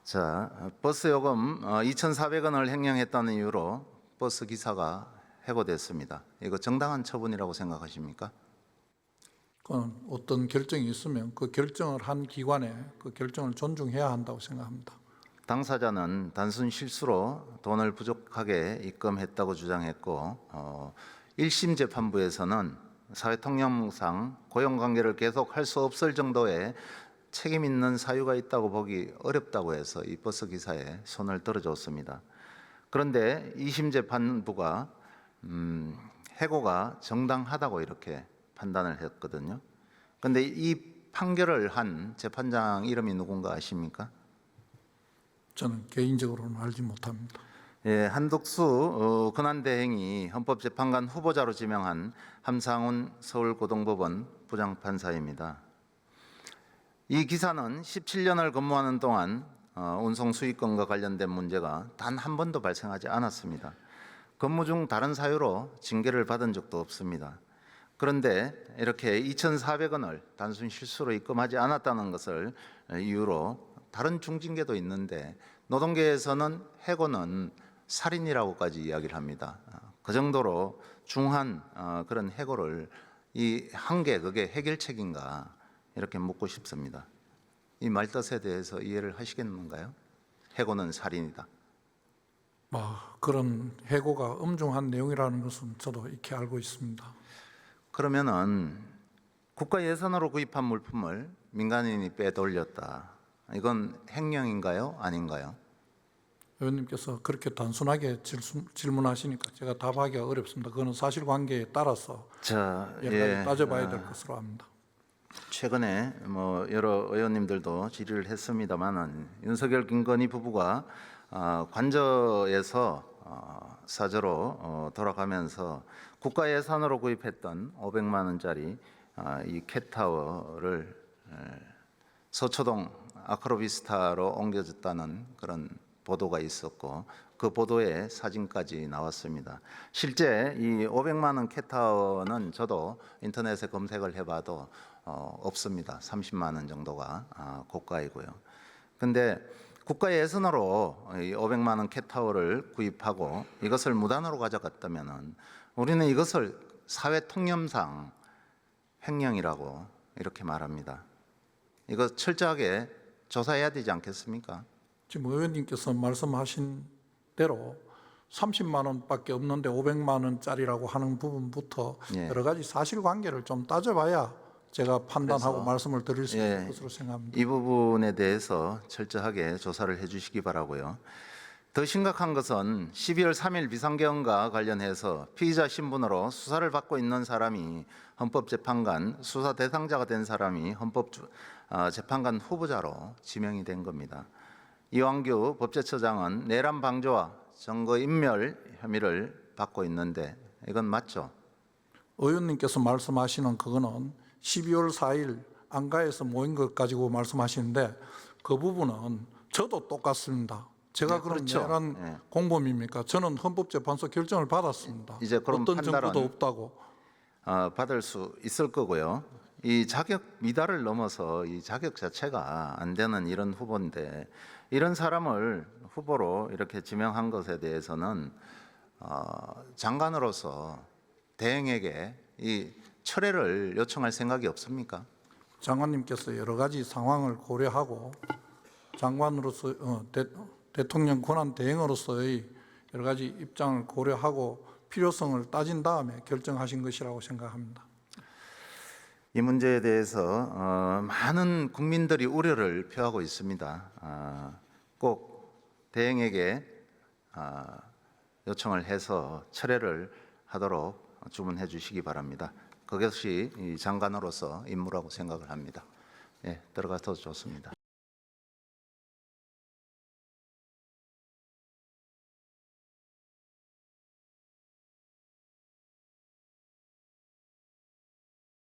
자, 버스 요금 2,400원을 횡령했다는 이유로 버스 기사가 해고됐습니다. 이거 정당한 처분이라고 생각하십니까? 그건 어떤 결정이 있으면 그 결정을 한 기관에 그 결정을 존중해야 한다고 생각합니다. 당사자는 단순 실수로 돈을 부족하게 입금했다고 주장했고 1심 재판부에서는 사회통념상 고용관계를 계속할 수 없을 정도의 책임 있는 사유가 있다고 보기 어렵다고 해서 이 버스 기사에 손을 들어줬습니다. 그런데 2심 재판부가 해고가 정당하다고 이렇게 판단을 했거든요. 그런데 이 판결을 한 재판장 이름이 누군가 아십니까? 저는 개인적으로는 알지 못합니다. 예, 한덕수 근한대행이 헌법재판관 후보자로 지명한 함상훈 서울고등법원 부장판사입니다. 이 기사는 17년을 근무하는 동안 운송 수익권과 관련된 문제가 단 한 번도 발생하지 않았습니다. 근무 중 다른 사유로 징계를 받은 적도 없습니다. 그런데 이렇게 2,400원을 단순 실수로 입금하지 않았다는 것을 이유로 다른 중징계도 있는데 노동계에서는 해고는 살인이라고까지 이야기를 합니다. 그 정도로 중한 그런 해고를 이 한 게 그게 해결책인가 이렇게 묻고 싶습니다. 이 말뜻에 대해서 이해를 하시겠는가요? 해고는 살인이다. 그런 해고가 엄중한 내용이라는 것은 저도 익히 알고 있습니다. 그러면은 국가 예산으로 구입한 물품을 민간인이 빼돌렸다. 이건 횡령인가요? 아닌가요? 의원님께서 그렇게 단순하게 질문하시니까 제가 답하기가 어렵습니다. 그거는 사실관계에 따라서 여러 가지 따져봐야 될 것으로 합니다. 최근에 여러 의원님들도 질의를 했습니다만은 윤석열 김건희 부부가 관저에서 사저로 돌아가면서 국가 예산으로 구입했던 500만 원짜리 이 캣타워를 서초동 아크로비스타로 옮겨졌다는 그런 보도가 있었고 그 보도에 사진까지 나왔습니다. 실제 이 500만 원 캣타워는 저도 인터넷에 검색을 해봐도 없습니다. 30만 원 정도가 고가이고요. 근데 국가 예산으로 이 500만 원 캣타워를 구입하고 이것을 무단으로 가져갔다면은 우리는 이것을 사회 통념상 횡령이라고 이렇게 말합니다. 이거 철저하게 조사해야 되지 않겠습니까? 지금 의원님께서 말씀하신 대로 30만 원밖에 없는데 500만 원짜리라고 하는 부분부터 여러 가지 사실관계를 좀 따져봐야 제가 판단하고 말씀을 드릴 수 있을 것으로 생각합니다. 이 부분에 대해서 철저하게 조사를 해 주시기 바라고요. 더 심각한 것은 12월 3일 비상계엄과 관련해서 피의자 신분으로 수사를 받고 있는 사람이 헌법재판관 수사 대상자가 된 사람이 헌법재판관 후보자로 지명이 된 겁니다. 이완규 법제처장은 내란 방조와 증거 인멸 혐의를 받고 있는데 이건 맞죠? 의원님께서 말씀하시는 그거는 12월 4일 안가에서 모인 것 가지고 말씀하시는데 그 부분은 저도 똑같습니다. 제가 그럼 내란 공범입니까? 저는 헌법재판소 결정을 받았습니다. 이제 그런 어떤 증거도 없다고. 받을 수 있을 거고요. 이 자격 미달을 넘어서 이 자격 자체가 안 되는 이런 후보인데 이런 사람을 후보로 이렇게 지명한 것에 대해서는 장관으로서 대행에게 이 철회를 요청할 생각이 없습니까? 장관님께서 여러 가지 상황을 고려하고 장관으로서 대통령 권한 대행으로서의 여러 가지 입장을 고려하고 필요성을 따진 다음에 결정하신 것이라고 생각합니다. 이 문제에 대해서 많은 국민들이 우려를 표하고 있습니다. 꼭 대행에게 요청을 해서 철회를 하도록 주문해 주시기 바랍니다. 그것이 장관으로서 임무라고 생각을 합니다. 들어가도 좋습니다.